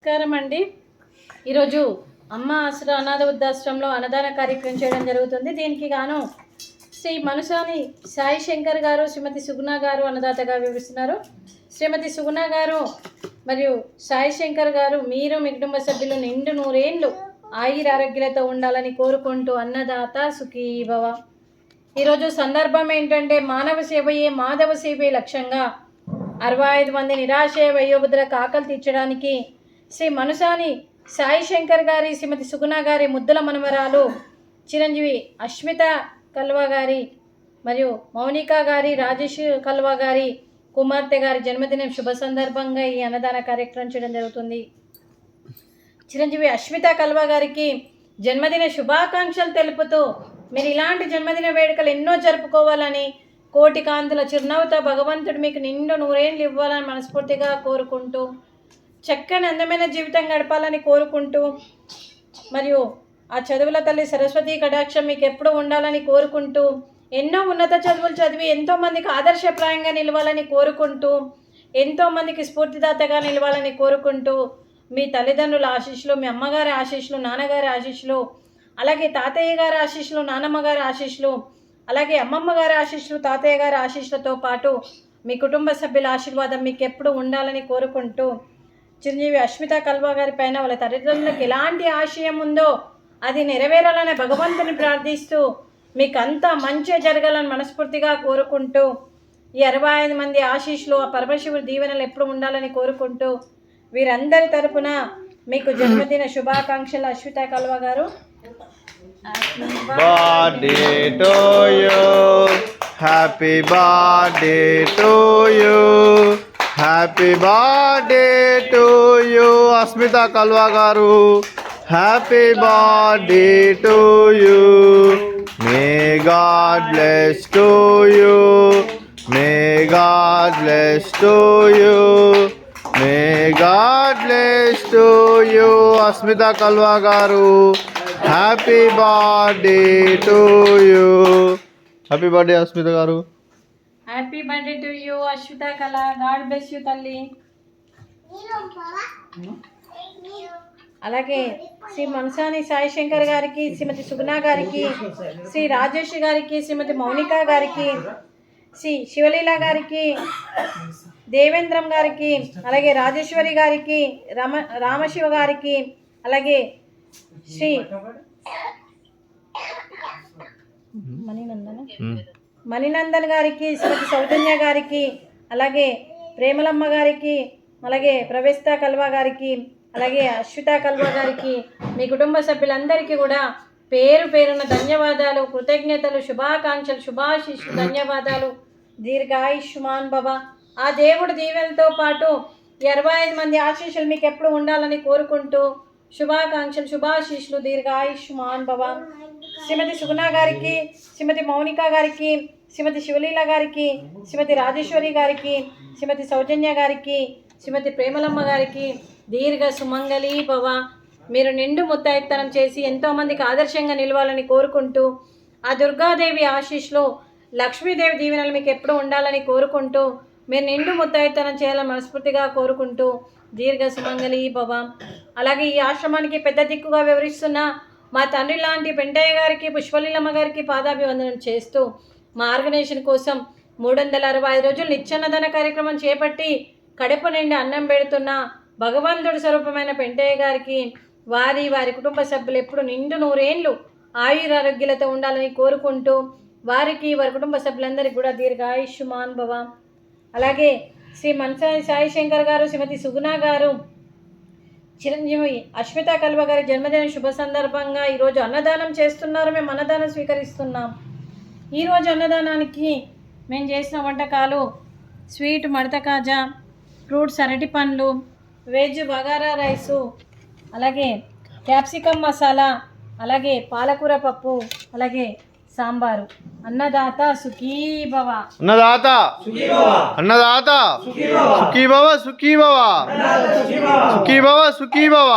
నమస్కారం అండి. ఈరోజు అమ్మ ఆసరా అనాథ వృద్ధాశ్రమంలో అన్నదాన కార్యక్రమం చేయడం జరుగుతుంది. దీనికి గాను శ్రీ మనుసాని సాయి శంకర్ గారు, శ్రీమతి సుగుణ గారు అన్నదాతగా వివరిస్తున్నారు. శ్రీమతి సుగుణ గారు మరియు సాయి శంకర్ గారు, మీరు మీ కుటుంబ సభ్యులు నిండు నూరేళ్ళు ఆయురారోగ్యాలతో ఉండాలని కోరుకుంటూ అన్నదాత సుఖీ భవ. ఈరోజు సందర్భం ఏంటంటే మానవ సేవయే మాధవ సేవే లక్ష్యంగా 65 మంది నిరాశయ వయోవృద్ధులకు ఆకలి తీర్చడానికి శ్రీ మనుసాని సాయి శంకర్ గారి, శ్రీమతి సుగుణ గారి ముద్దుల మనమరాలు చిరంజీవి అశ్మిత కల్వా గారి మరియు మౌనిక గారి, రాజేష్ కల్వా గారి కుమార్తె గారి జన్మదినం శుభ సందర్భంగా ఈ అన్నదాన కార్యక్రమం చేయడం జరుగుతుంది. చిరంజీవి అశ్మిత కల్వా గారికి జన్మదిన శుభాకాంక్షలు తెలుపుతూ మీరు ఇలాంటి జన్మదిన వేడుకలు ఎన్నో జరుపుకోవాలని, కోటి కాంతుల చిరునవ్వుతో భగవంతుడు మీకు నిండు నూరేళ్ళు ఇవ్వాలని మనస్ఫూర్తిగా కోరుకుంటూ, చక్కని అందమైన జీవితం గడపాలని కోరుకుంటూ, మరియు ఆ చదువుల తల్లి సరస్వతి కటాక్షం మీకు ఎప్పుడూ ఉండాలని కోరుకుంటూ, ఎన్నో ఉన్నత చదువులు చదివి ఎంతోమందికి ఆదర్శప్రాయంగా నిలవాలని కోరుకుంటూ, ఎంతోమందికి స్ఫూర్తిదాతగా నిలవాలని కోరుకుంటూ, మీ తల్లిదండ్రుల ఆశీస్సులు, మీ అమ్మగారి ఆశీస్సులు, నాన్నగారి ఆశీస్సులు, అలాగే తాతయ్య గారి ఆశీస్సులు, నానమ్మ గారి ఆశీస్సులు, అలాగే అమ్మమ్మ గారి ఆశీస్సులు, తాతయ్య గారి ఆశీస్సులతో పాటు మీ కుటుంబ సభ్యుల ఆశీర్వాదం మీకు ఎప్పుడు ఉండాలని కోరుకుంటూ, చిరంజీవి అశ్మిత కల్వా గారి పైన వాళ్ళ తల్లిదండ్రులకు ఎలాంటి ఆశయం ఉందో అది నెరవేరాలని భగవంతుని ప్రార్థిస్తూ మీకు అంతా మంచి జరగాలని మనస్ఫూర్తిగా కోరుకుంటూ, ఈ 65 మంది ఆశీస్సులు, ఆ పరమశివుడి దీవెనలు ఎప్పుడు ఉండాలని కోరుకుంటూ, వీరందరి తరపున మీకు జన్మదిన శుభాకాంక్షలు. అశ్విత కల్వా గారు, birthday to you, happy birthday to you, happy birthday to you, Asmita Kalwa garu, happy birthday to you, may God bless to you, may God bless to you, may God bless to you, Asmita Kalwa garu, happy birthday to you. Happy birthday Asmita garu. Happy birthday to you Ashwita Kala. God bless you తల్లి. అలాగే శ్రీ మనుసాని సాయి శంకర్ గారికి, శ్రీమతి సుగుణ గారికి, శ్రీ రాజేష్ గారికి, శ్రీమతి మౌనిక గారికి, శ్రీ శివలీల గారికి, దేవేంద్రం గారికి, అలాగే రాజేశ్వరి గారికి, రామశివ గారికి, అలాగే శ్రీ మణినందన్ గారికి, శ్రీమతి సౌజన్య గారికి, అలాగే ప్రేమలమ్మ గారికి, అలాగే ప్రవేశిత కల్వా గారికి, అలాగే అశ్విత కల్వా గారికి, మీ కుటుంబ సభ్యులందరికీ కూడా పేరు పేరున ధన్యవాదాలు, కృతజ్ఞతలు, శుభాకాంక్షలు, శుభాశీస్సులు, ధన్యవాదాలు. దీర్ఘాయుష్మాన్ భవ. ఆ దేవుడి దీవెనలతో పాటు 65 మంది ఆశీస్సులు మీకు ఎప్పుడు ఉండాలని కోరుకుంటూ, శుభాకాంక్షలు, శుభాశీస్సులు, దీర్ఘాయుష్మాన్ భవ. శ్రీమతి సుగుణ గారికి, శ్రీమతి మౌనిక గారికి, శ్రీమతి శివలీల గారికి, శ్రీమతి రాజేశ్వరి గారికి, శ్రీమతి సౌజన్య గారికి, శ్రీమతి ప్రేమలమ్మ గారికి దీర్ఘ సుమంగళి భవ. మీరు నిండు ముత్తైత్తనం చేసి ఎంతోమందికి ఆదర్శంగా నిలవాలని కోరుకుంటూ, ఆ దుర్గాదేవి ఆశీస్సులు, లక్ష్మీదేవి దీవెనలు మీకు ఎప్పుడు ఉండాలని కోరుకుంటూ, మీరు నిండు ముత్తైత్తనం చేయాలని మనస్ఫూర్తిగా కోరుకుంటూ, దీర్ఘ సుమంగళి భవ. అలాగే ఈ ఆశ్రమానికి పెద్ద దిక్కుగా వివరిస్తున్న మా తండ్రి లాంటి పెంటయ్య గారికి, పుష్పలీలమ్మ గారికి పాదాభివందనం చేస్తూ, మా ఆర్గనైజేషన్ కోసం 365 రోజులు నిత్యాన్నదాన కార్యక్రమం చేపట్టి కడుపు నిండి అన్నం పెడుతున్న భగవంతుడి స్వరూపమైన పెంటయ్య గారికి, వారి కుటుంబ సభ్యులు ఎప్పుడు నిండు నూరేళ్ళు ఆయురారోగ్యాలతో ఉండాలని కోరుకుంటూ, వారికి వారి కుటుంబ సభ్యులందరికీ కూడా దీర్ఘాయుష్మాన్ భవ. అలాగే శ్రీ మనుసాని సాయి శంకర్ గారు, శ్రీమతి సుగుణ గారు, చిరంజీవి అశ్మిత కల్వా గారి జన్మదిన శుభ సందర్భంగా ఈరోజు అన్నదానం చేస్తున్నారు. మేము అన్నదానం స్వీకరిస్తున్నాం. ఈరోజు అన్నదానానికి మేము చేసిన వంటకాలు స్వీట్ మడత కాజా, ఫ్రూట్స్ అరటి పండ్లు, వెజ్ బగారా రైసు, అలాగే క్యాప్సికమ్ మసాలా, అలాగే పాలకూర పప్పు, అలాగే సాంబారు. అన్నదాత సుఖీ భవ. అన్నదాత అన్నదాత సుఖీ భవ, సుఖీ భవ, సుఖీ భవ, సుఖీ భవ.